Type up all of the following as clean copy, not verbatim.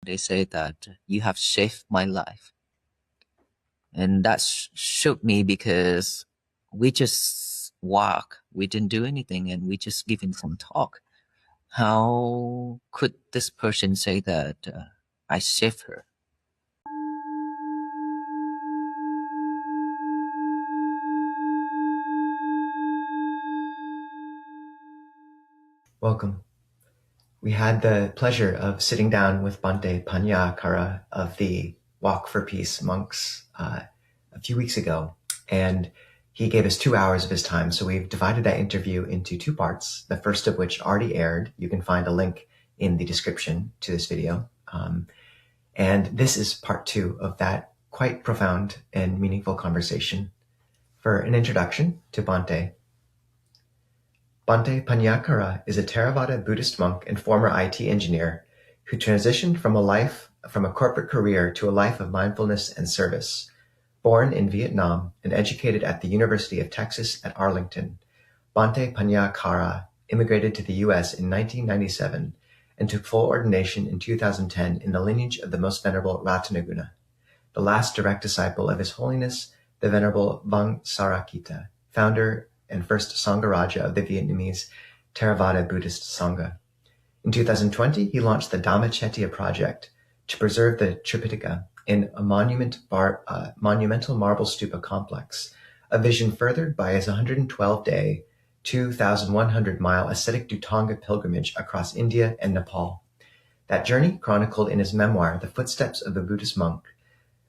they say that you have saved my life. And that shook me because we just walk, we didn't do anything, and we just giving some talk. How could this person say that I saved her? Welcome. We had the pleasure of sitting down with Bhante Panyakara of the Walk for Peace monks a few weeks ago, and he gave us 2 hours of his time. So we've divided that interview into 2 parts, the first of which already aired. You can find a link in the description to this video. And this is part 2 of that quite profound and meaningful conversation. For an introduction to Bhante, Bhante Panyakara is a Theravada Buddhist monk and former IT engineer who transitioned from a corporate career to a life of mindfulness and service. Born in Vietnam and educated at the University of Texas at Arlington, Bhante Panyakara immigrated to the US in 1997 and took full ordination in 2010 in the lineage of the Most Venerable Ratanaguna, the last direct disciple of His Holiness the Venerable Vang Sarakita, founder and first Sangharaja of the Vietnamese Theravada Buddhist Sangha. In 2020, he launched the Dhammachetya Project to preserve the Tripitaka in a monumental marble stupa complex, a vision furthered by his 112-day, 2,100-mile ascetic Dhutanga pilgrimage across India and Nepal. That journey, chronicled in his memoir, The Footsteps of the Buddhist Monk,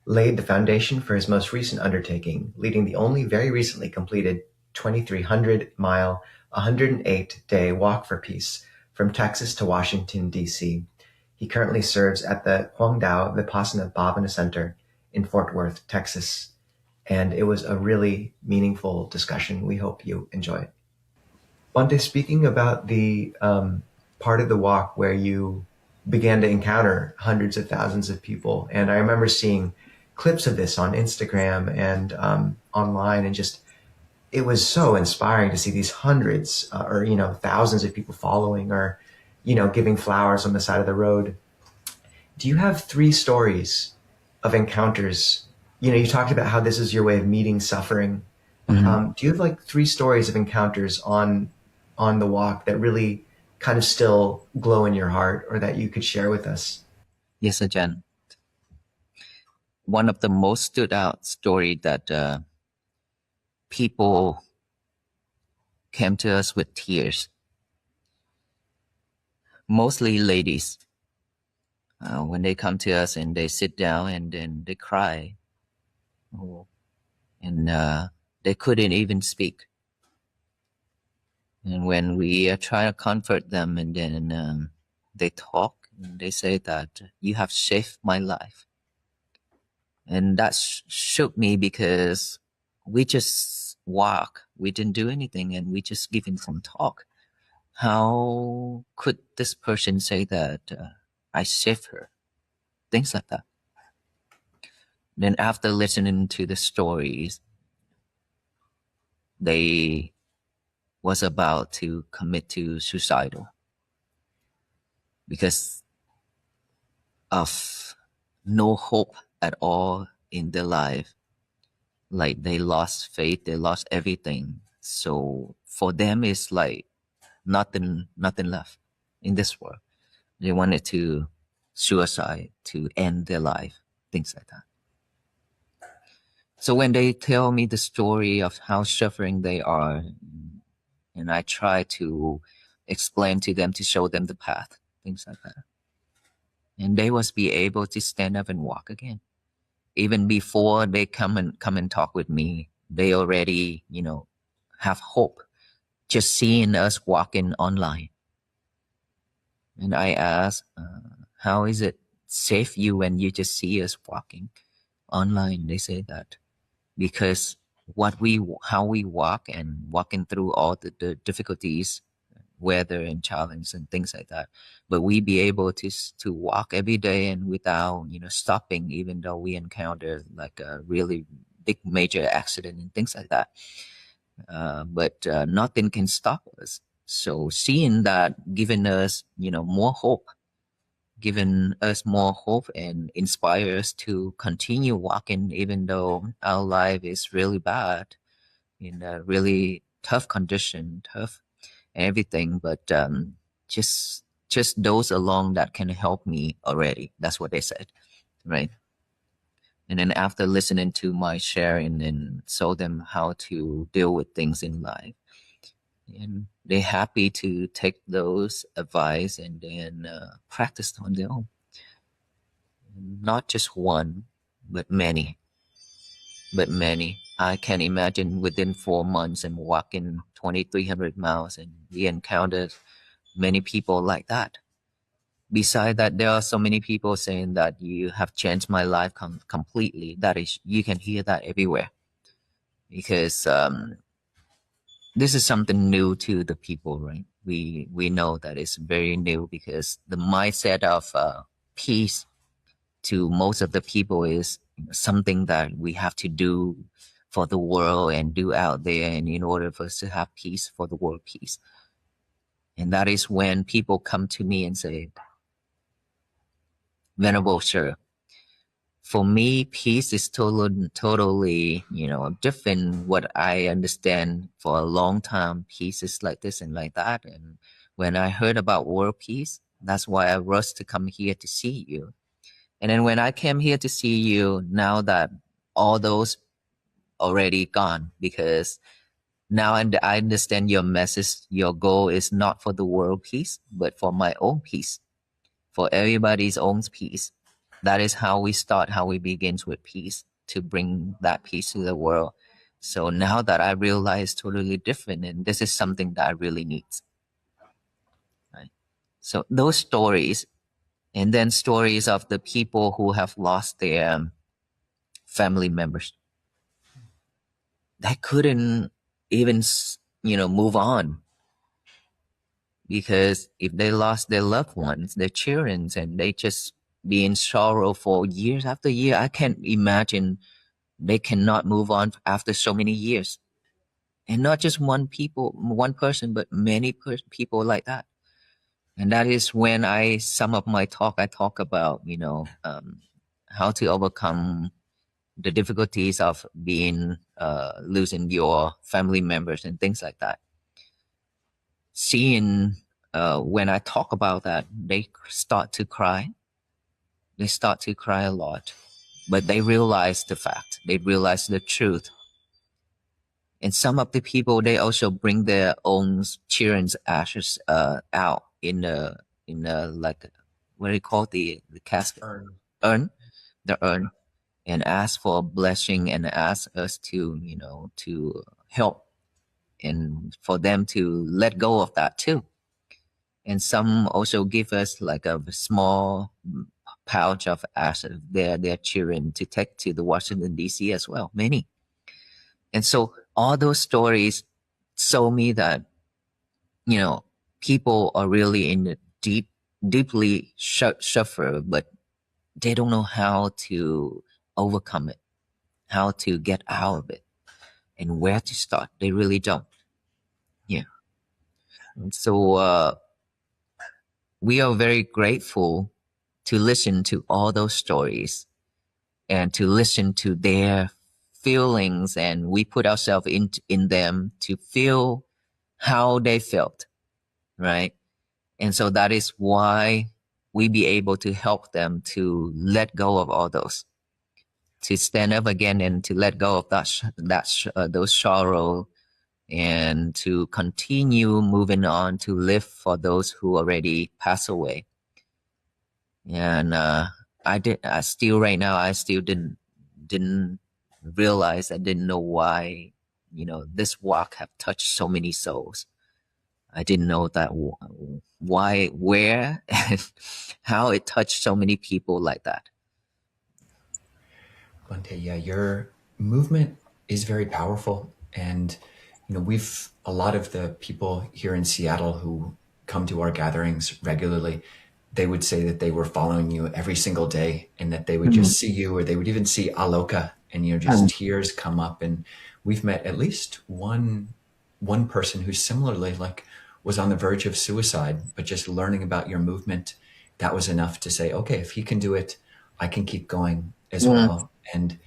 laid the foundation for his most recent undertaking, leading the only very recently completed 2,300-mile, 108-day Walk for Peace from Texas to Washington, D.C. He currently serves at the Huangdao Vipassana Bhavana Center in Fort Worth, Texas. And it was a really meaningful discussion. We hope you enjoy it. Bhante, speaking about the part of the walk where you began to encounter hundreds of thousands of people, and I remember seeing clips of this on Instagram and online, and just it was so inspiring to see these hundreds or thousands of people following or giving flowers on the side of the road. Do you have 3 stories of encounters? You talked about how this is your way of meeting suffering. Mm-hmm. Do you have like 3 stories of encounters on the walk that really kind of still glow in your heart, or that you could share with us? Yes, Ajahn. One of the most stood out story that people came to us with tears, mostly ladies. When they come to us and they sit down and then they cry, and they couldn't even speak. And when we try to comfort them, and then they talk and they say that you have saved my life. And that shook me because we just walk, we didn't do anything, and we just giving some talk. How could this person say that I saved her? Things like that. Then after listening to the stories, they was about to commit to suicidal because of no hope at all in their life. Like they lost faith, they lost everything. So for them, it's like nothing left in this world. They wanted to suicide, to end their life, things like that. So when they tell me the story of how suffering they are, and I try to explain to them, to show them the path, things like that, and they was be able to stand up and walk again. Even before they come and talk with me, they already, have hope just seeing us walking online. And I ask, how is it safe you when you just see us walking online? They say that because how we walk and walking through all the difficulties, weather and challenge and things like that, but we be able to walk every day and without stopping, even though we encounter like a really big major accident and things like that. But nothing can stop us. So seeing that, giving us more hope given us more hope and inspire us to continue walking even though our life is really bad, in a really tough condition, tough everything. But just those along that can help me already. That's what they said, right? And then after listening to my sharing and show them how to deal with things in life, and they're happy to take those advice and then practice on their own. Not just one, but many, but many. I can imagine within 4 months and walking 2,300 miles, and we encountered many people like that. Besides that, there are so many people saying that you have changed my life completely. That is, you can hear that everywhere, because this is something new to the people, right? We know that it's very new, because the mindset of peace to most of the people is something that we have to do for the world and do out there, and in order for us to have peace, for the world peace. And that is when people come to me and say, Venerable Sir, for me, peace is totally, different what I understand. For a long time, peace is like this and like that. And when I heard about world peace, that's why I rushed to come here to see you. And then when I came here to see you, now that all those already gone, because now I understand your message. Your goal is not for the world peace, but for my own peace, for everybody's own peace. That is how we start, how we begin with peace, to bring that peace to the world. So now that I realize totally different, and this is something that I really need. Right? So those stories, and then stories of the people who have lost their family members, that couldn't even, move on. Because if they lost their loved ones, their children, and they just be in sorrow for years after year, I can't imagine they cannot move on after so many years. And not just one person, but many people like that. And that is when I sum up my talk. I talk about, how to overcome the difficulties of being losing your family members and things like that. Seeing when I talk about that, they start to cry. They start to cry a lot, but they realize the fact. They realize the truth. And some of the people, they also bring their own children's ashes out in a like, what do you call the casket? Urn, the urn, and ask for a blessing, and ask us to to help, and for them to let go of that too. And some also give us like a small pouch of ashes of their children to take to the Washington D.C. as well. Many. And so all those stories show me that, people are really in the deeply suffer, but they don't know how to overcome it, how to get out of it, and where to start. They really don't. Yeah. And so we are very grateful to listen to all those stories and to listen to their feelings, and we put ourselves in them to feel how they felt, right? And so that is why we be able to help them to let go of all those, to stand up again and to let go of those sorrow, and to continue moving on to live for those who already passed away. And I still right now, I still didn't realize, I didn't know why, this walk have touched so many souls. I didn't know that why, where, and how it touched so many people like that. Bhante, yeah, your movement is very powerful. And, we've, a lot of the people here in Seattle who come to our gatherings regularly, they would say that they were following you every single day, and that they would just see you, or they would even see Aloka, and, just tears come up. And we've met at least one person who similarly was on the verge of suicide, but just learning about your movement that was enough to say, okay, if he can do it, I can keep going as Mm. well. And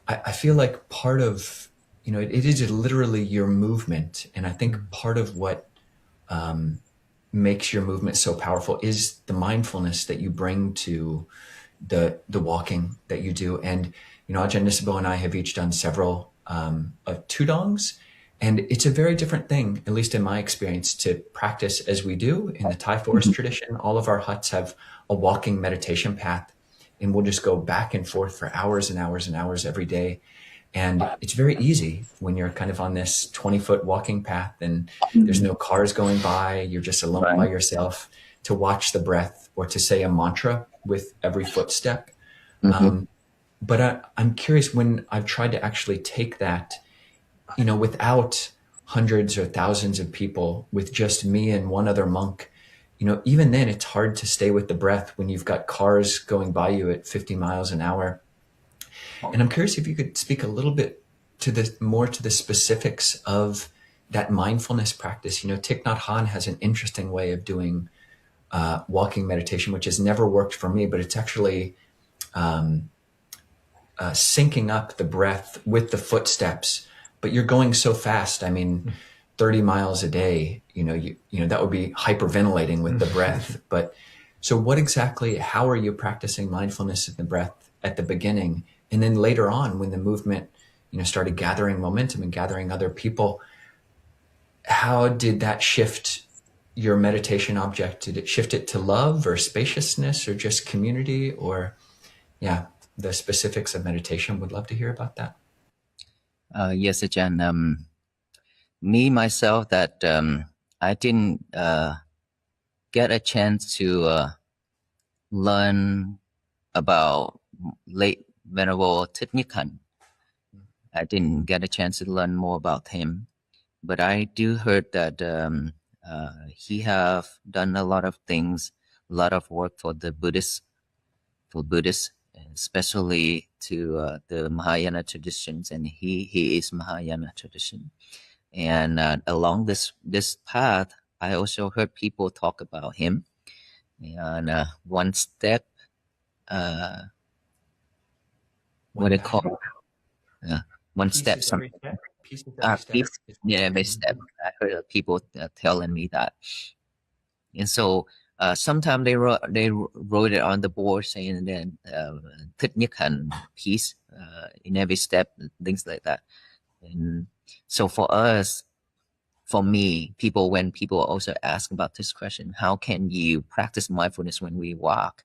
I feel like part of, it is literally your movement. And I think part of what makes your movement so powerful is the mindfulness that you bring to the walking that you do. And, Ajahn Nisabo and I have each done several tudongs. And it's a very different thing, at least in my experience, to practice as we do in the Thai forest tradition. All of our huts have a walking meditation path, and we'll just go back and forth for hours and hours and hours every day. And it's very easy when you're kind of on this 20-foot walking path and there's no cars going by, you're just alone by yourself, to watch the breath or to say a mantra with every footstep. But I'm curious, when I've tried to actually take that, without hundreds or thousands of people, with just me and one other monk, even then it's hard to stay with the breath when you've got cars going by you at 50 miles an hour. And I'm curious if you could speak a little bit more to the specifics of that mindfulness practice. Thich Nhat Hanh has an interesting way of doing walking meditation, which has never worked for me, but it's actually syncing up the breath with the footsteps. But you're going so fast. I mean, 30 miles a day, that would be hyperventilating with the breath. But so how are you practicing mindfulness in the breath at the beginning? And then later on, when the movement, started gathering momentum and gathering other people, how did that shift your meditation object? Did it shift it to love or spaciousness or just community, or, the specifics of meditation? Would love to hear about that. Yes, Ajahn. Me, myself, that I didn't get a chance to learn about late Venerable Thich Nhat Hanh. I didn't get a chance to learn more about him, but I do heard that he have done a lot of things, a lot of work for the Buddhists, especially to the Mahayana traditions, and he is Mahayana tradition. And along this path, I also heard people talk about him. And one step, what they call, one step, something. Every step. I heard people telling me that, and so sometimes they wrote it on the board saying that Thich Nhat Hanh peace in every step, things like that. And so for me, when people also ask about this question, how can you practice mindfulness when we walk?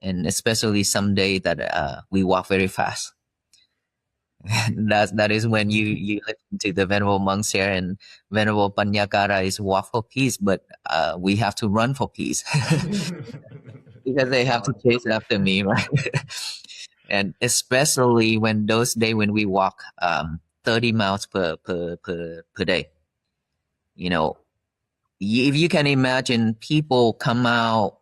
And especially some day that we walk very fast. That is when you listen to the Venerable monks here, and Venerable Panyakara is walk for peace, but we have to run for peace because they have to chase after me, right? And especially when those days when we walk 30 miles per day, if you can imagine, people come out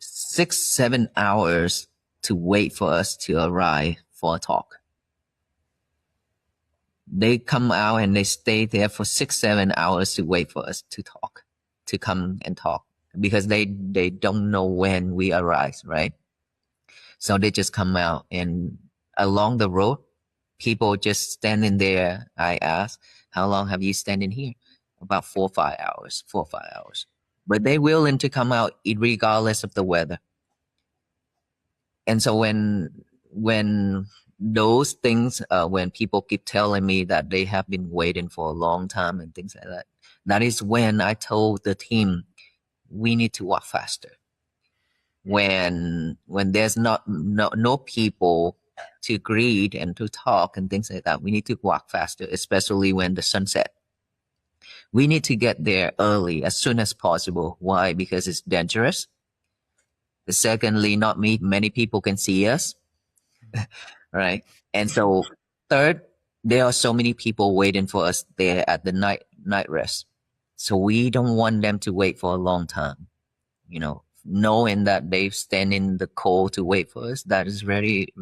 6-7 hours to wait for us to arrive for a talk. They come out and they stay there for 6-7 hours to wait for us to come and talk, because they don't know when we arrive, right? So they just come out, and along the road, people just standing there. I ask, how long have you standing here? About 4 or 5 hours. But they're willing to come out regardless of the weather. And so when those things, when people keep telling me that they have been waiting for a long time and things like that, that is when I told the team, we need to walk faster. When there's no people to greet and to talk and things like that, we need to walk faster, especially when the sun set. We need to get there early, as soon as possible. Why? Because it's dangerous. Secondly, not many people can see us. Right. And so third, there are so many people waiting for us there at the night rest. So we don't want them to wait for a long time, knowing that they stand in the cold to wait for us. That is very,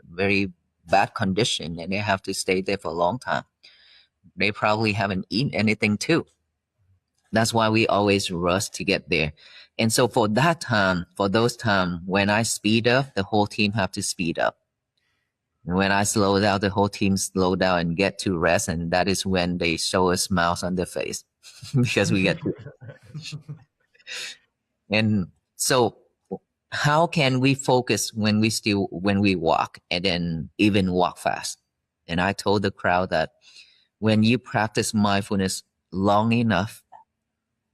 very bad condition, and they have to stay there for a long time. They probably haven't eaten anything too. That's why we always rush to get there. And so for those time, when I speed up, the whole team have to speed up. And when I slow down, the whole team slow down and get to rest. And that is when they show us smiles on their face because we get to. And so how can we focus when we walk and then even walk fast? And I told the crowd that when you practice mindfulness long enough,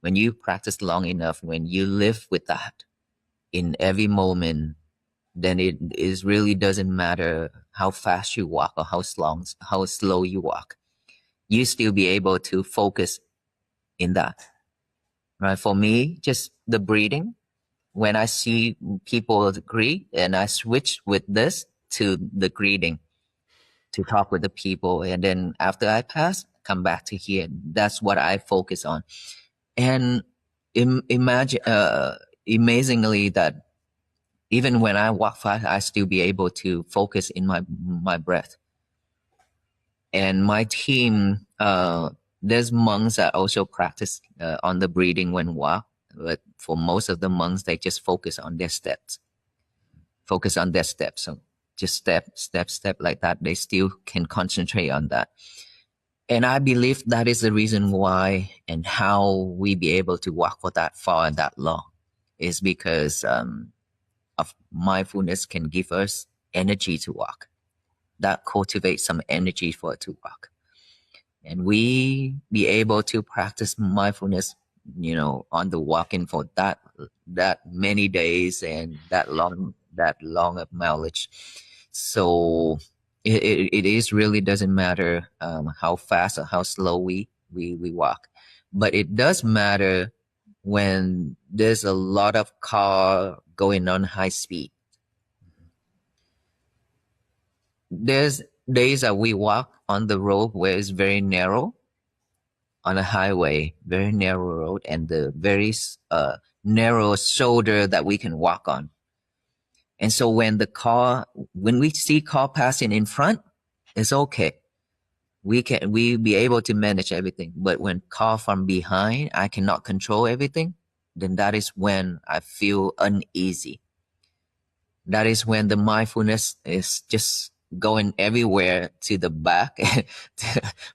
when you live with that in every moment, then it really doesn't matter how fast you walk or how slow you walk. You still be able to focus in that. Right? For me, just the breathing. When I see people greet, and I switch with this to the greeting, to talk with the people, and then after I pass, come back to here. That's what I focus on. And amazingly, that even when I walk fast, I still be able to focus in my breath. And my team, there's monks that also practice on the breathing when walk. But for most of the monks, they just focus on their steps. So just step like that. They still can concentrate on that. And I believe that is the reason why and how we be able to walk for that far and that long is because of mindfulness can give us energy to walk. That cultivates some energy for it to walk. And we be able to practice mindfulness, on the walking for that many days and that long of mileage. So it is really doesn't matter how fast or how slow we walk, but it does matter when there's a lot of car going on high speed. There's days that we walk on the road where it's very narrow, on a highway, very narrow road, and the very narrow shoulder that we can walk on. And so when we see car passing in front, it's okay. We be able to manage everything. But when car from behind, I cannot control everything, then that is when I feel uneasy. That is when the mindfulness is just going everywhere to the back.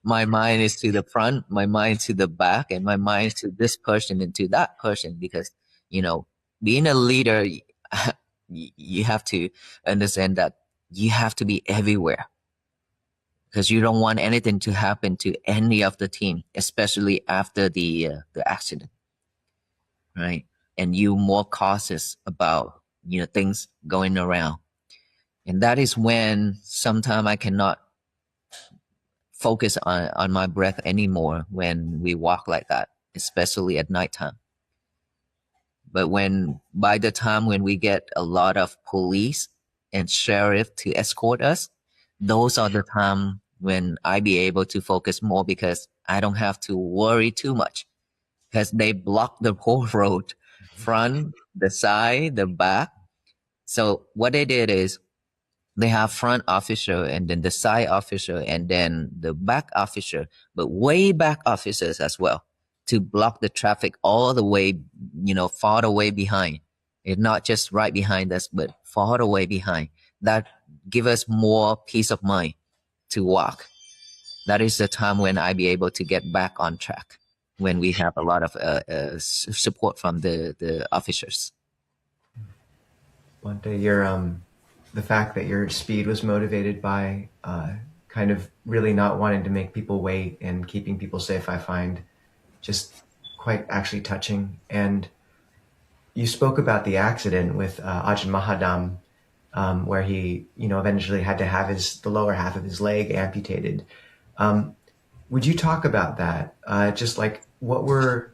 My mind is to the front, my mind to the back, and my mind is to this person and to that person. Because, being a leader, you have to understand that you have to be everywhere. Because you don't want anything to happen to any of the team, especially after the accident, right? And you more cautious about, things going around. And that is when sometimes I cannot focus on my breath anymore when we walk like that, especially at nighttime. But by the time when we get a lot of police and sheriff to escort us, those are the time when I be able to focus more, because I don't have to worry too much, because they block the whole road, front, the side, the back. So what they did is, they have front officer and then the side officer and then the back officer, but way back officers as well, to block the traffic all the way, far away behind. It's not just right behind us, but far away behind. That give us more peace of mind to walk. That is the time when I be able to get back on track, when we have a lot of support from the officers. Bhante, the fact that your speed was motivated by kind of really not wanting to make people wait and keeping people safe, I find just quite actually touching. And you spoke about the accident with Ajahn Mahadam, where he, eventually had to have the lower half of his leg amputated. Would you talk about that? Just like what were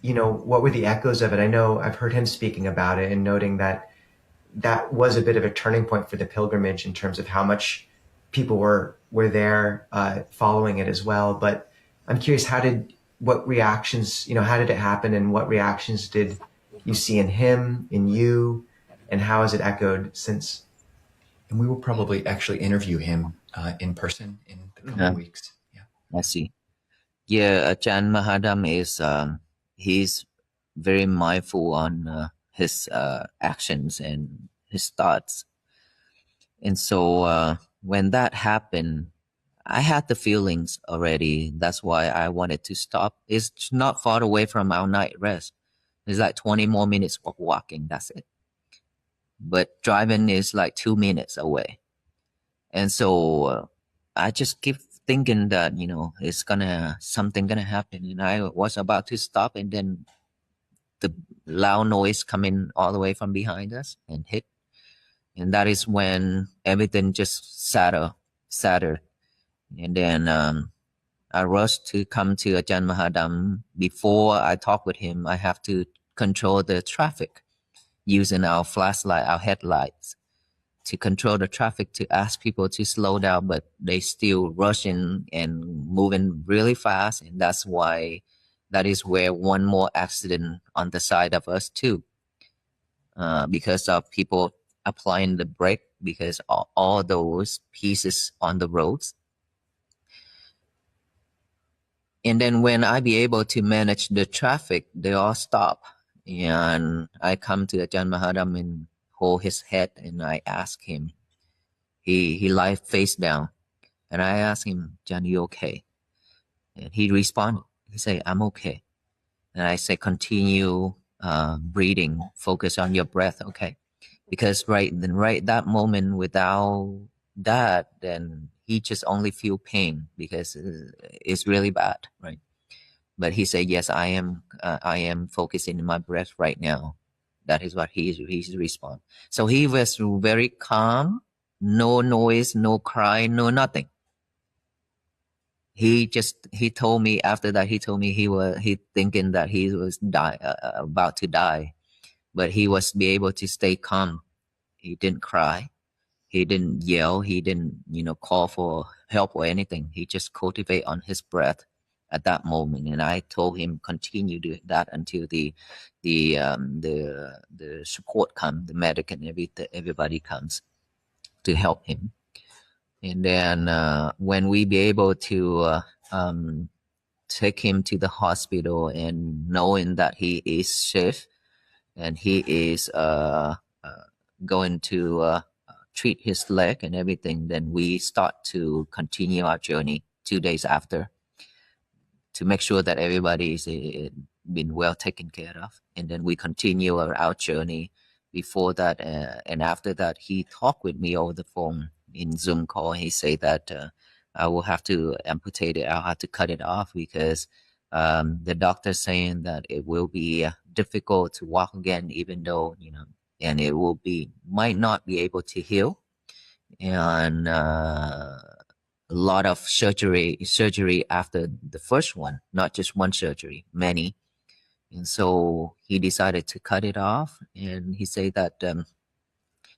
the echoes of it? I know I've heard him speaking about it and noting that was a bit of a turning point for the pilgrimage in terms of how much people were there following it as well. But I'm curious, what reactions, how did it happen, and what reactions did you see in him, in you, and how has it echoed since? And we will probably actually interview him in person in the coming weeks. Yeah, I see. Yeah, Ajahn Mahadam is he's very mindful on his actions and his thoughts. And so when that happened, I had the feelings already. That's why I wanted to stop. It's not far away from our night rest. It's like 20 more minutes of walking. That's it. But driving is like 2 minutes away. And so I just keep thinking that, it's something gonna happen. And I was about to stop, and then the loud noise coming all the way from behind us and hit. And that is when everything just sadder. And then I rushed to come to Ajahn Mahadam. Before I talk with him, I have to control the traffic using our flashlight, our headlights, to control the traffic, to ask people to slow down, but they still rushing and moving really fast. And that is where one more accident on the side of us too, because of people applying the brake, because all those pieces on the roads. And then when I be able to manage the traffic, they all stop. And I come to Ajahn Mahadam and hold his head, and I ask him. He lies face down, and I ask him, "Ajahn, you okay?" And he responded. He say, "I'm okay." And I say, "Continue breathing. Focus on your breath, okay?" Because right that moment, without that, then he just only feel pain because it's really bad, right? But he said, "Yes, I am focusing on my breath right now." That is what his response. So he was very calm, no noise, no cry, no nothing. He told me after that. He told me he thinking that he was about to die, but he was be able to stay calm. He didn't cry. He didn't yell. He didn't, call for help or anything. He just cultivate on his breath at that moment. And I told him continue doing that until the support comes, the medic and everybody comes to help him. And then when we be able to take him to the hospital, and knowing that he is safe and he is going to treat his leg and everything, then we start to continue our journey 2 days after, to make sure that everybody is been well taken care of. And then we continue our journey. Before that and after that, he talked with me over the phone in Zoom call. He said that I will have to amputate it. I'll have to cut it off because the doctor saying that it will be difficult to walk again, even though, and it might not be able to heal. And a lot of surgery after the first one, not just one surgery, many. And so he decided to cut it off. And he said that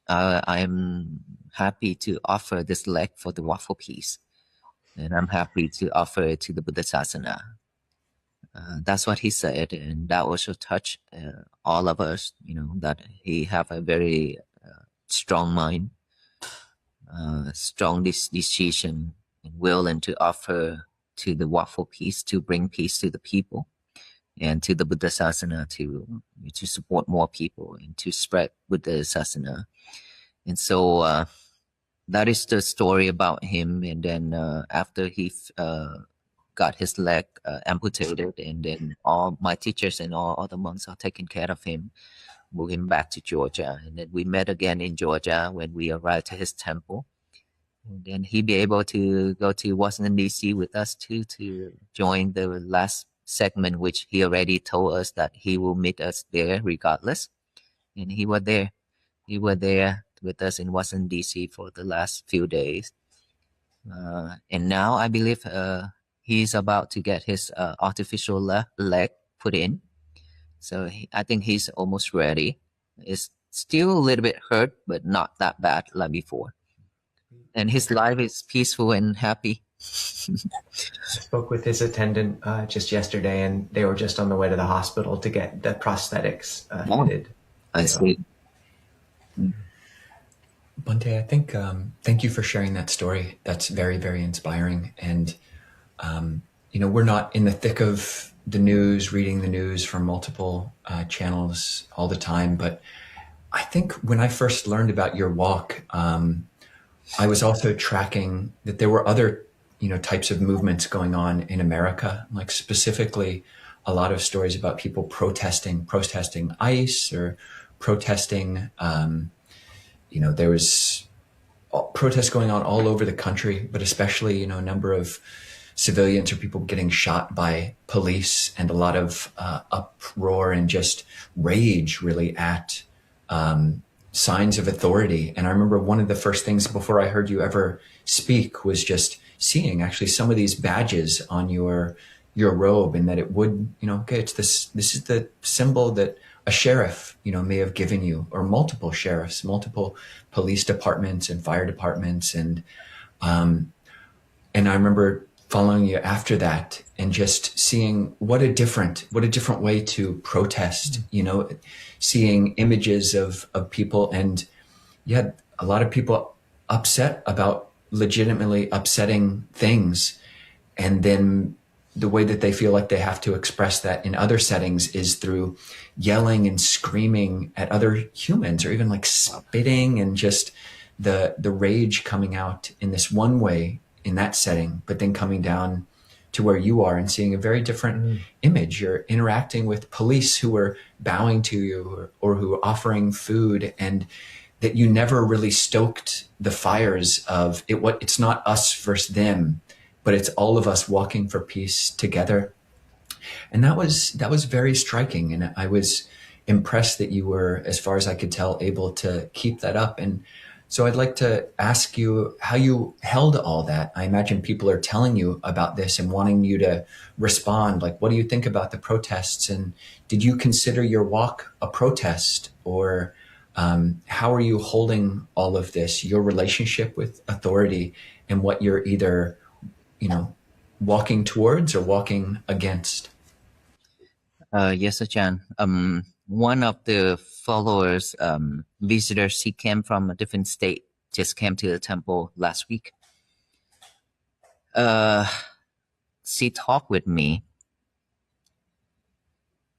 I'm happy to offer this leg for the waffle piece. And I'm happy to offer it to the Buddha Sasana. That's what he said. And that also touched all of us, that he have a very strong mind, strong decision, and willing to offer to the waffle piece to bring peace to the people and to the Buddha Sasana to support more people and to spread Buddha Sasana. And so that is the story about him. And then after he got his leg amputated, and then all my teachers and all other monks are taking care of him, moved him back to Georgia. And then we met again in Georgia when we arrived to his temple. And then he be able to go to Washington, D.C. with us too, to join the last segment, which he already told us that he will meet us there regardless. And he was there. He was there with us in Washington, D.C. for the last few days. And now I believe he's about to get his artificial leg put in. So I think he's almost ready. It's still a little bit hurt, but not that bad like before. And his life is peaceful and happy. Spoke with his attendant just yesterday, and they were just on the way to the hospital to get the prosthetics fitted. I see. Bhante, I think, thank you for sharing that story. That's very, very inspiring. And we're not in the thick of the news, reading the news from multiple channels all the time. But I think when I first learned about your walk, I was also tracking that there were other, types of movements going on in America, like specifically a lot of stories about people protesting ICE or protesting, there was protests going on all over the country, but especially, a number of civilians or people getting shot by police, and a lot of uproar and just rage really at signs of authority. And I remember one of the first things before I heard you ever speak was just seeing actually some of these badges on your robe, and that it would, okay, it's this is the symbol that a sheriff, may have given you, or multiple sheriffs, multiple police departments and fire departments. And I remember following you after that and just seeing what a different way to protest, seeing images of people, and you had a lot of people upset about legitimately upsetting things. And then the way that they feel like they have to express that in other settings is through yelling and screaming at other humans, or even like spitting, and just the rage coming out in this one way in that setting, but then coming down to where you are and seeing a very different image. You're interacting with police who are bowing to you, or who are offering food, and that you never really stoked the fires of it. It's not us versus them, but it's all of us walking for peace together. And that was very striking. And I was impressed that you were, as far as I could tell, able to keep that up. And so I'd like to ask you how you held all that. I imagine people are telling you about this and wanting you to respond. Like, what do you think about the protests? And did you consider your walk a protest? Or how are you holding all of this, your relationship with authority, and what you're either, walking towards or walking against? Yes, Achan. One of the followers, visitors, he came from a different state, just came to the temple last week. She talked with me.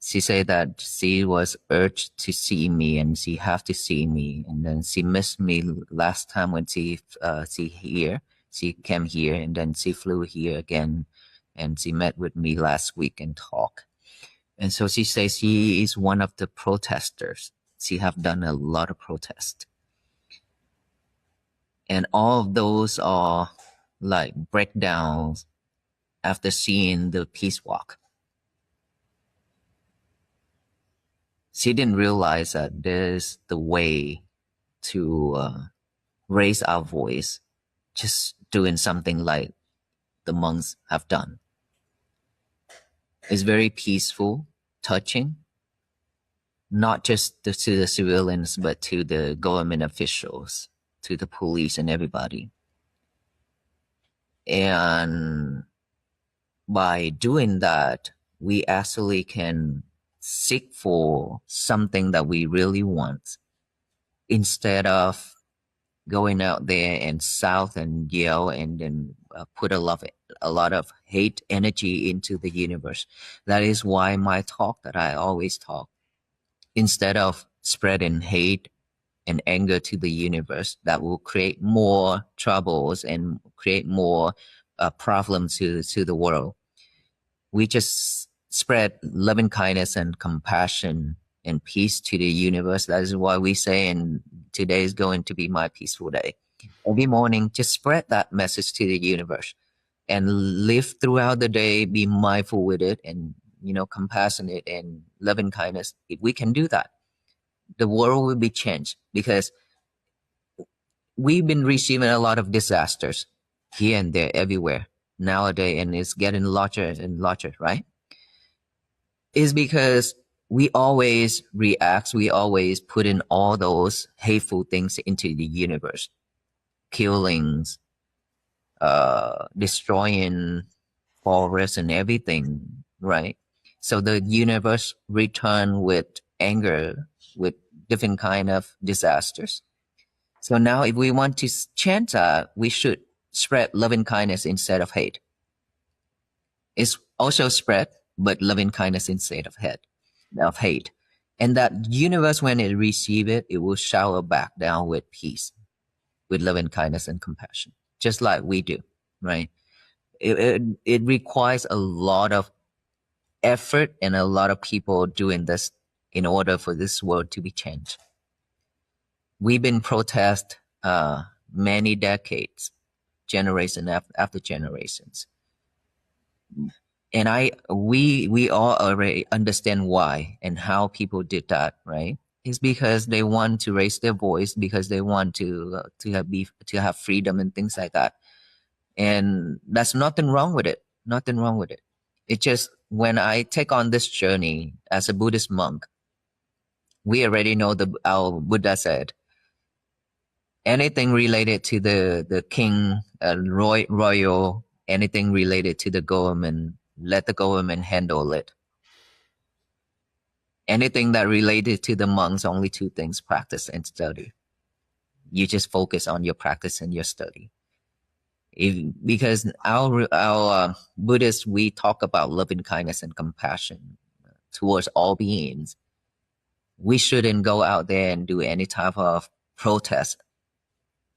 She said that she was urged to see me, and she have to see me. And then she missed me last time when she here. She came here, and then she flew here again, and she met with me last week and talked. And so she says she is one of the protesters. She have done a lot of protest. And all of those are like breakdowns after seeing the peace walk. She didn't realize that there's the way to raise our voice, just doing something like the monks have done. It's very peaceful, touching, not just to the civilians, but to the government officials, to the police and everybody. And by doing that, we actually can seek for something that we really want, instead of going out there and shout and yell and then put a lot of hate energy into the universe. That is why my talk that I always talk, instead of spreading hate and anger to the universe, that will create more troubles and create more problems to the world. We just spread loving kindness and compassion and peace to the universe. That is why we say, and today is going to be my peaceful day. Every morning, just spread that message to the universe and live throughout the day, be mindful with it, and, compassionate and loving kindness. If we can do that, the world will be changed, because we've been receiving a lot of disasters here and there, everywhere nowadays, and it's getting larger and larger, right? Is because we always react, we always put in all those hateful things into the universe. Killings, destroying forests and everything, right? So the universe return with anger, with different kind of disasters. So now if we want to change that, we should spread loving kindness instead of hate. is also spread, but loving kindness instead of hate. And that universe, when it receive it, it will shower back down with peace, with loving kindness and compassion, just like we do, right? It requires a lot of effort and a lot of people doing this in order for this world to be changed. We've been protest many decades, generation after generations, and we all already understand why and how people did that, right? It's because they want to raise their voice, because they want to have freedom and things like that. And that's nothing wrong with it. Nothing wrong with it. It just, when I take on this journey as a Buddhist monk, we already know our Buddha said, anything related to the king, royal, anything related to the government, let the government handle it. Anything that related to the monks, only two things: practice and study. You just focus on your practice and your study. Because our Buddhists, we talk about loving kindness and compassion towards all beings. We shouldn't go out there and do any type of protest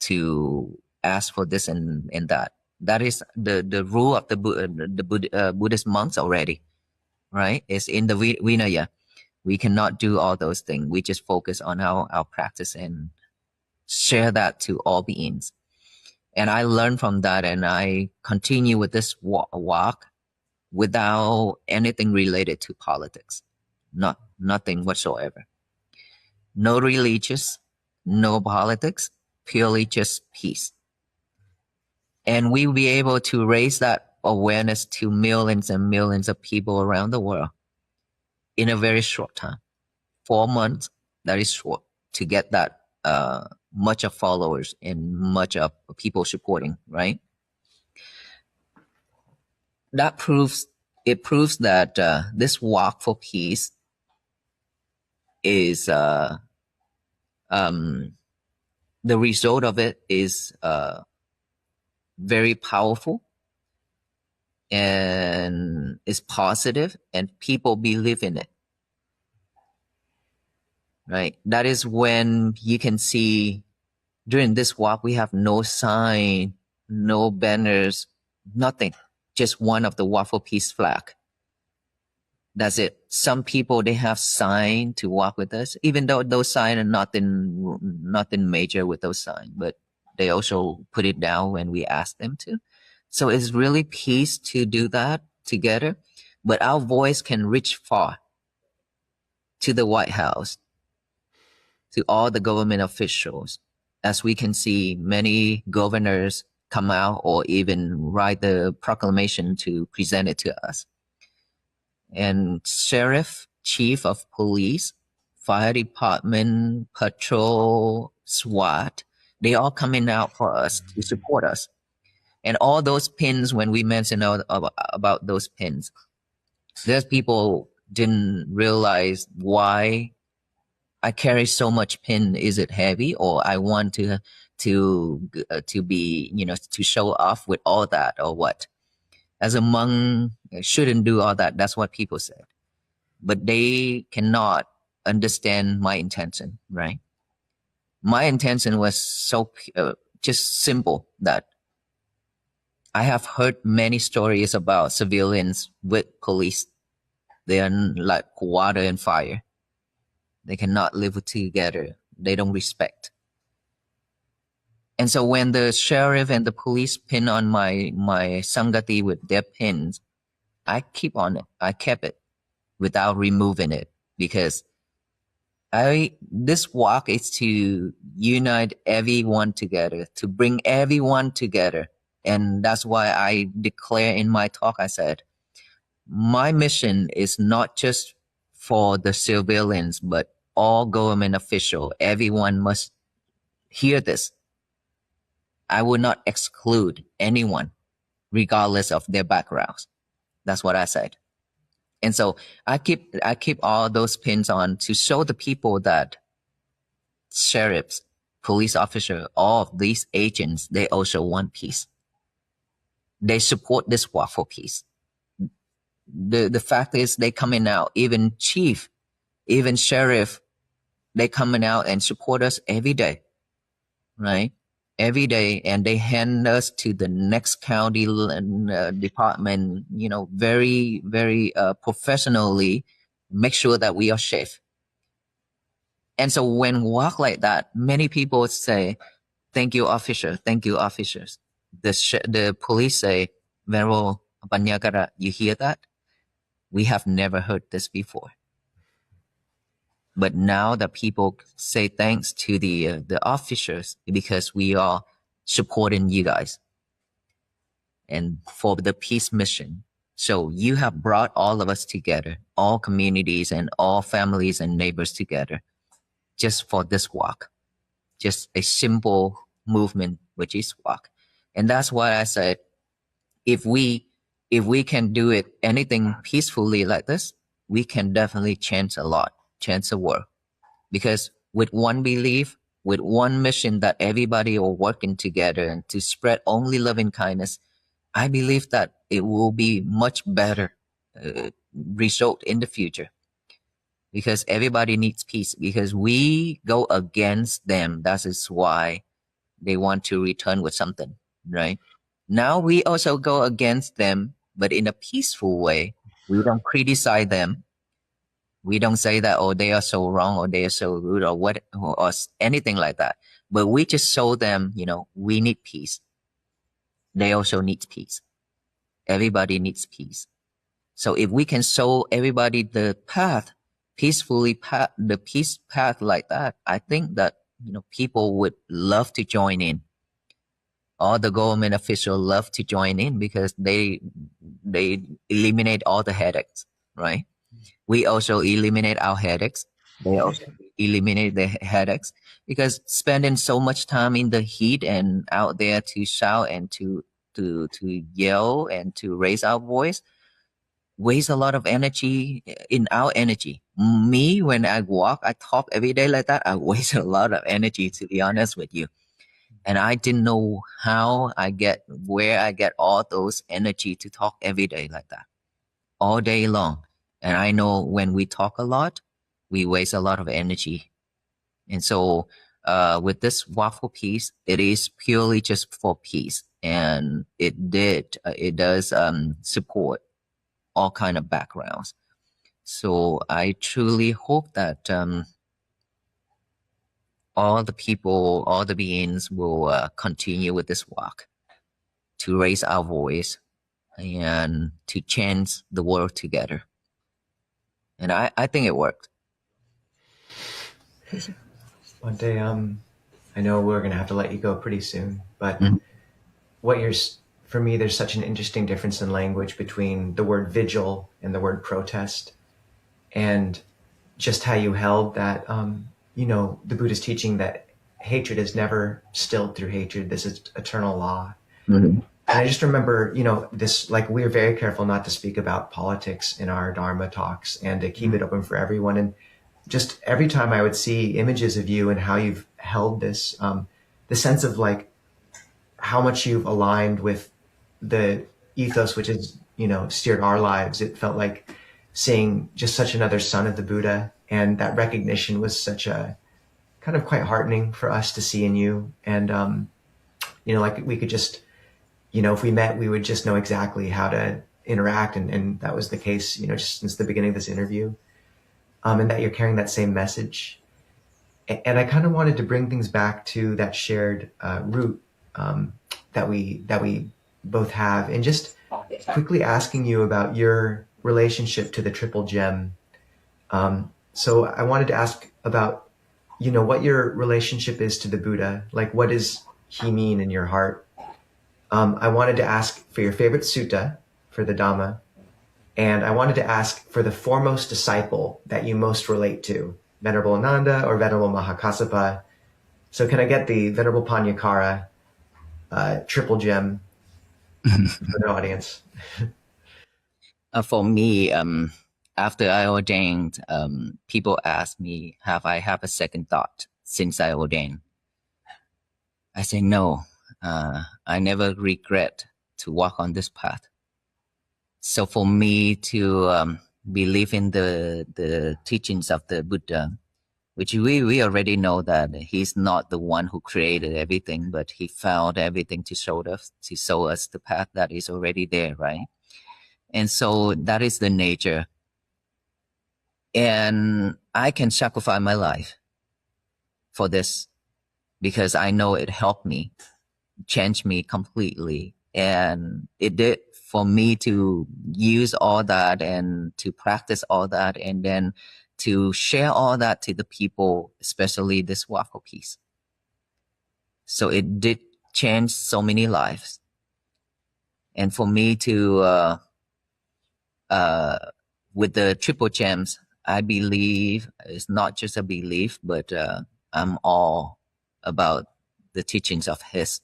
to ask for this and that. That is the rule of the Buddhist monks already, right? It's in the Vinaya. We cannot do all those things. We just focus on our practice and share that to all beings. And I learned from that, and I continue with this walk without anything related to politics. Nothing whatsoever. No religious, no politics, purely just peace. And we will be able to raise that awareness to millions and millions of people around the world in a very short time. 4 months, that is short to get that much of followers and much of people supporting, right? That proves that this walk for peace is the result of it is very powerful and is positive, and people believe in it, right? That is when you can see during this walk we have no sign, no banners, nothing, just one of the Walk for Peace flag. That's it. Some people, they have sign to walk with us, even though those signs are nothing major with those signs, but they also put it down when we ask them to. So it's really peace to do that together, but our voice can reach far to the White House, to all the government officials. As we can see, many governors come out or even write the proclamation to present it to us. And sheriff, chief of police, fire department, patrol, SWAT, they all coming out for us to support us. And all those pins, when we mention about those pins, there's people didn't realize why I carry so much pin. Is it heavy, or I want to be, to show off with all that, or what? As a monk, I shouldn't do all that. That's what people said. But they cannot understand my intention, right? My intention was so just simple, that I have heard many stories about civilians with police. They are like water and fire. They cannot live together. They don't respect. And so when the sheriff and the police pin on my Sangati with their pins, I keep on it. I kept it without removing it, because this walk is to unite everyone together, to bring everyone together. And that's why I declare in my talk, I said, my mission is not just for the civilians, but all government officials. Everyone must hear this. I will not exclude anyone, regardless of their backgrounds. That's what I said. And so I keep all those pins on to show the people that sheriffs, police officers, all of these agents, they also want peace. They support this walk for peace. the fact is they coming out, even chief, even sheriff, they coming out and support us every day, right? Every day, and they hand us to the next county department, very, very professionally, make sure that we are safe. And so when walk like that, many people say, "Thank you, officer. Thank you, officers." The police say, "Venerable Banyagara, you hear that? We have never heard this before." But now that people say thanks to the officers because we are supporting you guys and for the peace mission. So you have brought all of us together, all communities and all families and neighbors together, just for this walk, just a simple movement, which is walk. And that's why I said, if we can do it anything peacefully like this, we can definitely change a lot, change the world. Because with one belief, with one mission that everybody are working together and to spread only loving kindness, I believe that it will be much better result in the future. Because everybody needs peace. Because we go against them. That is why they want to return with something, right? Now we also go against them, but in a peaceful way. We don't criticize them. We don't say that, oh, they are so wrong or they are so rude or what or anything like that. But we just show them, we need peace. They also need peace. Everybody needs peace. So if we can show everybody the path, peacefully the peace path like that, I think that people would love to join in. All the government officials love to join in because they eliminate all the headaches, right? We also eliminate our headaches. They also eliminate the headaches because spending so much time in the heat and out there to shout and to yell and to raise our voice waste a lot of energy in our energy. Me, when I walk, I talk every day like that. I waste a lot of energy, to be honest with you. And I didn't know where I get all those energy to talk every day like that, all day long. And I know when we talk a lot, we waste a lot of energy. And so with this Walk for Peace, it is purely just for peace. And it does support all kind of backgrounds. So I truly hope that all the people, all the beings will continue with this walk to raise our voice and to change the world together. And I think it worked. One day, I know we're going to have to let you go pretty soon, but for me, there's such an interesting difference in language between the word vigil and the word protest, and just how you held that, the Buddhist teaching that hatred is never stilled through hatred. This is eternal law. Mm-hmm. And I just remember, this, like, we're very careful not to speak about politics in our Dharma talks and to keep it open for everyone. And just every time I would see images of you and how you've held this, the sense of like how much you've aligned with the ethos, which has, steered our lives. It felt like seeing just such another son of the Buddha. And that recognition was such a kind of quite heartening for us to see in you. And, like we could just, if we met, we would just know exactly how to interact. And that was the case, just since the beginning of this interview. And that you're carrying that same message. And I kind of wanted to bring things back to that shared root that we both have, and just quickly asking you about your relationship to the Triple Gem. So I wanted to ask about, what your relationship is to the Buddha. Like, what does he mean in your heart? I wanted to ask for your favorite sutta for the Dhamma. And I wanted to ask for the foremost disciple that you most relate to, Venerable Ananda or Venerable Mahakassapa. So can I get the Venerable Panyakara Triple Gem for the audience? For me, after I ordained, people ask me, have I had a second thought since I ordained? I say no. I never regret to walk on this path. So for me to believe in the teachings of the Buddha, which we already know that he's not the one who created everything, but he found everything to show us the path that is already there, right? And so that is the nature. And I can sacrifice my life for this because I know it helped me, changed me completely. And it did for me to use all that and to practice all that and then to share all that to the people, especially this waffle piece. So it did change so many lives. And for me to, with the Triple Gems, I believe it's not just a belief, but I'm all about the teachings of his.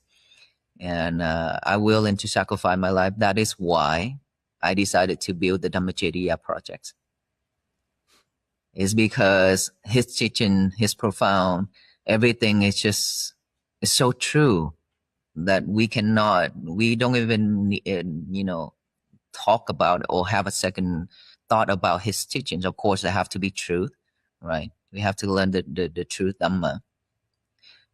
And I'm willing to sacrifice my life. That is why I decided to build the Dhammacharya project. It's because his teaching, his profound, everything is just, it's so true that we don't even, talk about or have a second thought about his teachings. Of course, they have to be truth, right? We have to learn the truth, Dhamma.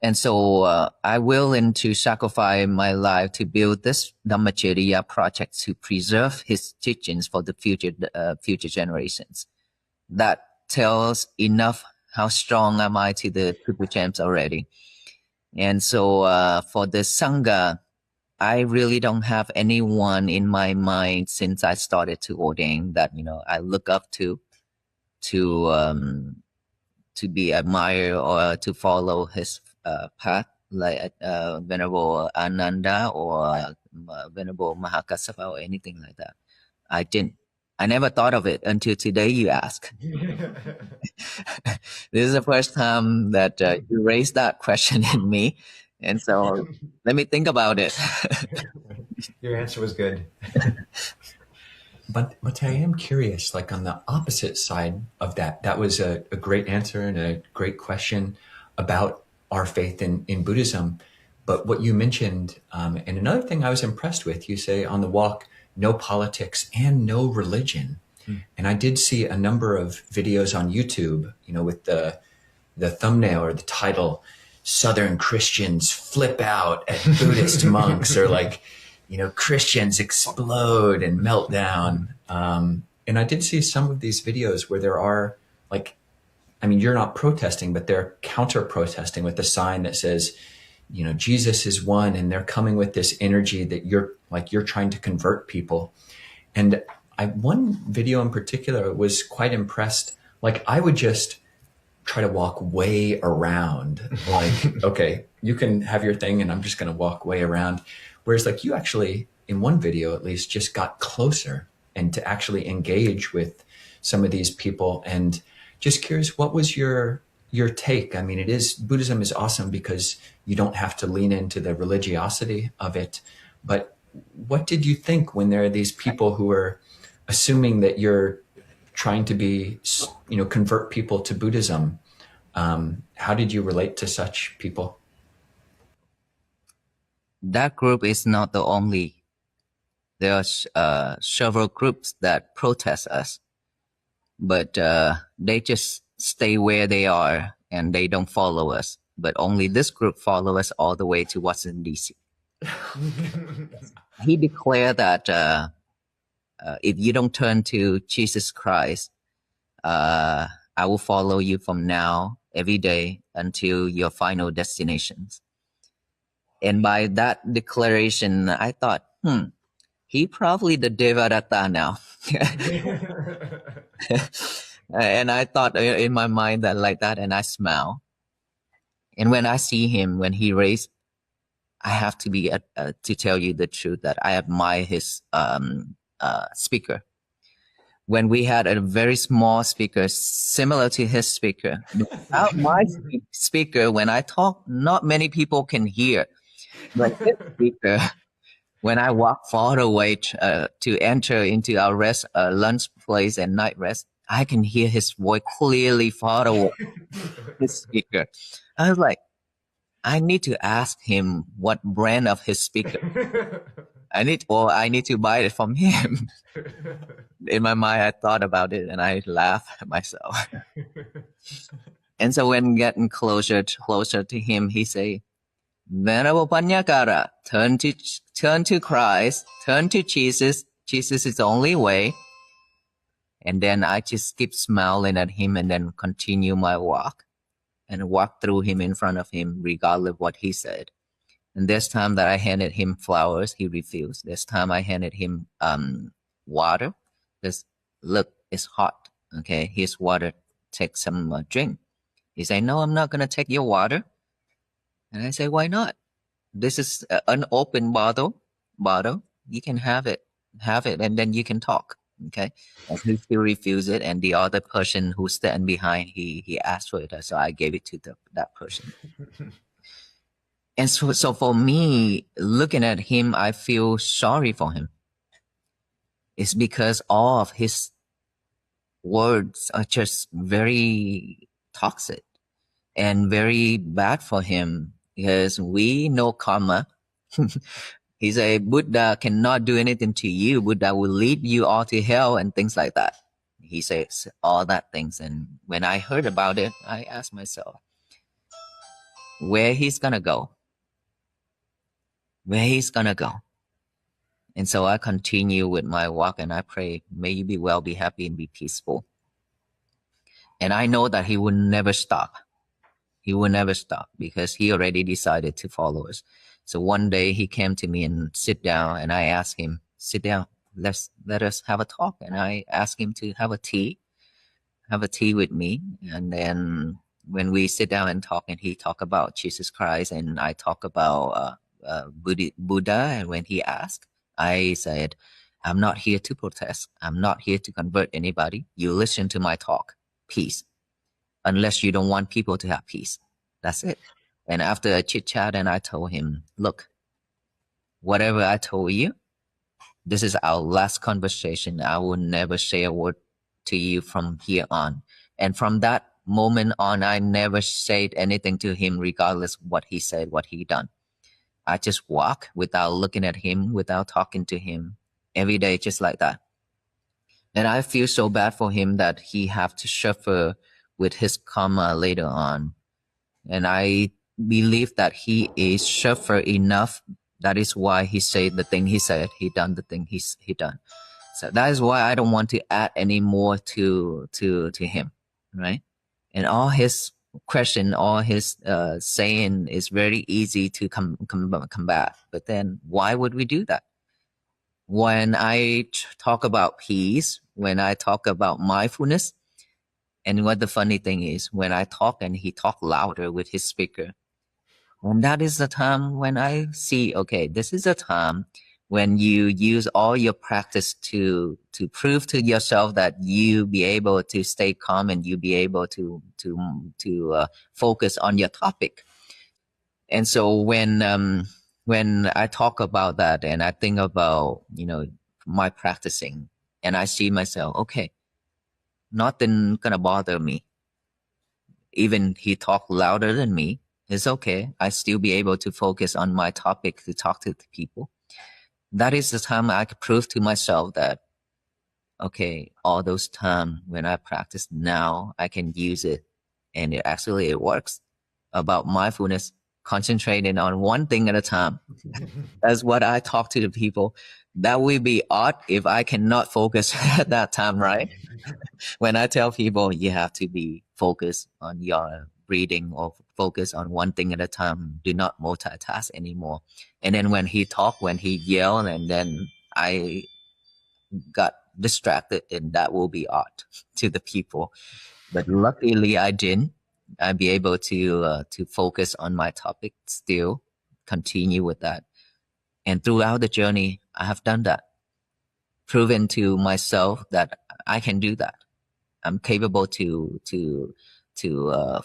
And so I'm willing to sacrifice my life to build this Dhammacharya project to preserve his teachings for the future generations. That tells enough how strong am I to the Triple Gems already. And so for the Sangha, I really don't have anyone in my mind since I started to ordain that, I look up to be admired or to follow his path, like Venerable Ananda or Venerable Mahakassapa or anything like that. I never thought of it until today you ask. This is the first time that you raised that question in me. And so let me think about it. Your answer was good. But I am curious, like on the opposite side of that was a great answer and a great question about our faith in Buddhism. But what you mentioned, and another thing I was impressed with, you say on the walk, no politics and no religion. And I did see a number of videos on YouTube, with the thumbnail or the title, Southern Christians flip out at Buddhist monks, or like, Christians explode and melt down. And I did see some of these videos where there are you're not protesting, but they're counter protesting with a sign that says, Jesus is one, and they're coming with this energy that you're trying to convert people. And one video in particular was quite impressed. Like, I would just try to walk way around, like, okay, you can have your thing and I'm just going to walk way around. Whereas like you actually, in one video at least, just got closer and to actually engage with some of these people. And just curious, what was your take? I mean, Buddhism is awesome because you don't have to lean into the religiosity of it. But what did you think when there are these people who are assuming that you're trying to be, convert people to Buddhism? How did you relate to such people? That group is not the only. There are several groups that protest us, but they just stay where they are and they don't follow us. But only this group follow us all the way to Washington, D.C. He declared that if you don't turn to Jesus Christ, I will follow you from now every day until your final destinations. And by that declaration, I thought, he probably the Devadatta now. And I thought in my mind that like that, and I smile. And when I see him, when he raised, I have to be to tell you the truth that I admire his speaker. When we had a very small speaker similar to his speaker, without my speaker, when I talk, not many people can hear. But his speaker, when I walk far away to enter into our lunch place and night rest, I can hear his voice clearly far away. His speaker. I was like, I need to ask him what brand of his speaker. I need to buy it from him. In my mind, I thought about it and I laughed at myself. And so when getting closer to him, he say, Venerable Panyakara, turn to Christ, turn to Jesus. Jesus is the only way. And then I just keep smiling at him and then continue my walk and walk through him in front of him, regardless of what he said. And this time that I handed him flowers, he refused. This time I handed him water. This, look, it's hot. Okay, here's water. Take some drink. He said, no, I'm not going to take your water. And I say, why not? This is an open bottle. You can have it, and then you can talk. Okay. And he still refused it. And the other person who stand behind, he asked for it. So I gave it to that person. And so for me, looking at him, I feel sorry for him. It's because all of his words are just very toxic and very bad for him, because we know karma. He said Buddha cannot do anything to you. Buddha will lead you all to hell and things like that. He says all that things. And when I heard about it, I asked myself, where he's gonna go? Where he's gonna go? And so I continue with my walk and I pray, may you be well, be happy, and be peaceful. And I know that he will never stop. He will never stop because he already decided to follow us. So one day he came to me and sit down, and I asked him, sit down, let us have a talk. And I asked him to have a tea with me. And then when we sit down and talk, and he talk about Jesus Christ and I talk about Buddha. And when he asked, I said, I'm not here to protest. I'm not here to convert anybody. You listen to my talk. Peace. Unless you don't want people to have peace. That's it. And after a chit chat, and I told him, look, whatever I told you, this is our last conversation. I will never say a word to you from here on. And from that moment on, I never said anything to him, regardless what he said, what he done. I just walk without looking at him, without talking to him every day, just like that. And I feel so bad for him that he have to suffer with his karma later on. And I believe that he is suffer enough. That is why he said the thing he said. He done the thing he done. So that is why I don't want to add any more to him, right? And all his question, all his saying is very easy to combat. But then why would we do that? When I talk about peace, when I talk about mindfulness, and what the funny thing is, when I talk and he talk louder with his speaker, and that is the time when I see, okay, this is a time when you use all your practice to prove to yourself that you be able to stay calm and you be able to focus on your topic. And so when I talk about that and I think about, my practicing, and I see myself, okay, nothing gonna bother me. Even he talk louder than me, it's okay. I still be able to focus on my topic to talk to the people. That is the time I could prove to myself that, okay, all those time when I practice now, I can use it. And it works. About mindfulness, concentrating on one thing at a time. That's what I talk to the people. That will be odd if I cannot focus at that time, right? When I tell people you have to be focused on your breathing or focus on one thing at a time, do not multitask anymore. And then when he talked, when he yelled, and then I got distracted, and that will be odd to the people. But luckily I didn't. I'd be able to focus on my topic, still continue with that. And throughout the journey, I have done that. Proven to myself that I can do that. I'm capable to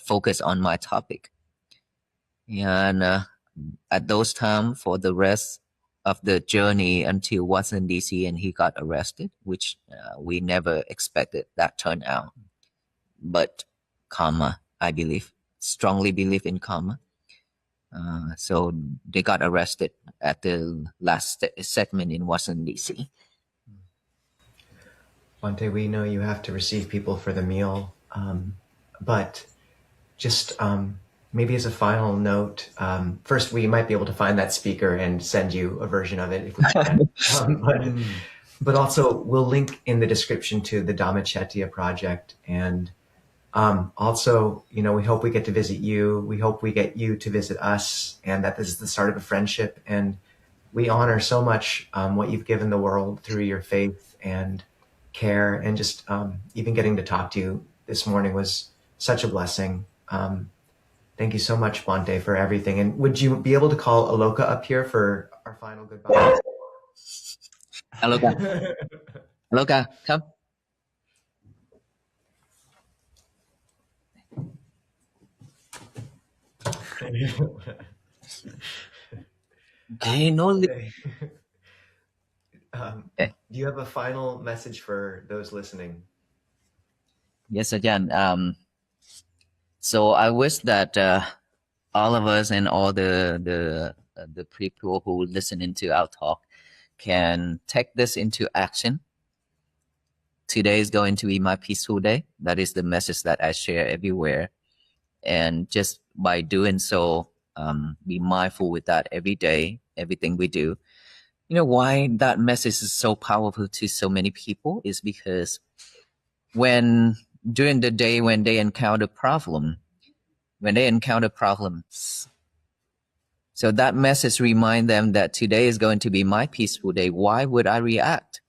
focus on my topic. And at those times, for the rest of the journey until Washington D.C. and he got arrested, which we never expected that turn out. But karma, I believe, strongly believe in karma. So they got arrested at the last segment in Washington, D.C. Bhante, we know you have to receive people for the meal, but just maybe as a final note, first we might be able to find that speaker and send you a version of it if we can. But also we'll link in the description to the Dhammachettiya project. And also, we hope we get to visit you. We hope we get you to visit us, and that this is the start of a friendship. And we honor so much what you've given the world through your faith and care, and just even getting to talk to you this morning was such a blessing. Thank you so much, Bhante, for everything. And would you be able to call Aloka up here for our final goodbye? Aloka, Aloka, come. I know. Do you have a final message for those listening? Yes, Ajahn. So I wish that all of us and all the people who listen into our talk can take this into action. Today is going to be my peaceful day. That is the message that I share everywhere. And just by doing so, be mindful with that every day, everything we do. Why that message is so powerful to so many people is because during the day when they encounter problems, so that message remind them that today is going to be my peaceful day. Why would I react?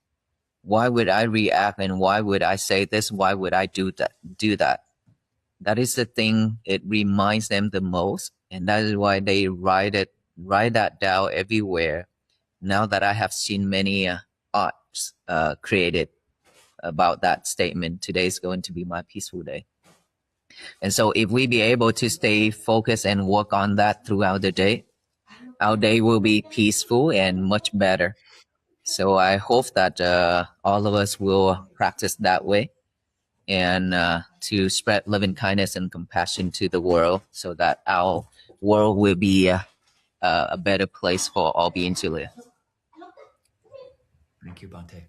Why would I react? And why would I say this? Why would I do that? That is the thing it reminds them the most. And that is why they write that down everywhere. Now that I have seen many arts created about that statement, today is going to be my peaceful day. And so if we be able to stay focused and work on that throughout the day, our day will be peaceful and much better. So I hope that all of us will practice that way, and to spread loving kindness and compassion to the world, so that our world will be a better place for all beings to live. Thank you, Bhante.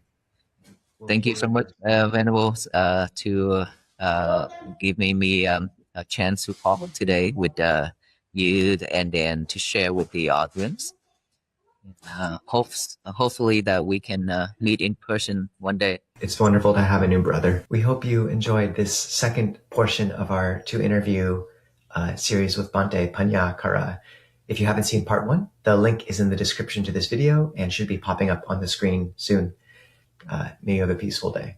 Thank you so much, Venerable, to give me a chance to talk today with you, and then to share with the audience. Hopefully that we can meet in person one day. It's wonderful to have a new brother. We hope you enjoyed this second portion of our 2-interview series with Bhante Panyakara. If you haven't seen part 1, the link is in the description to this video and should be popping up on the screen soon. May you have a peaceful day.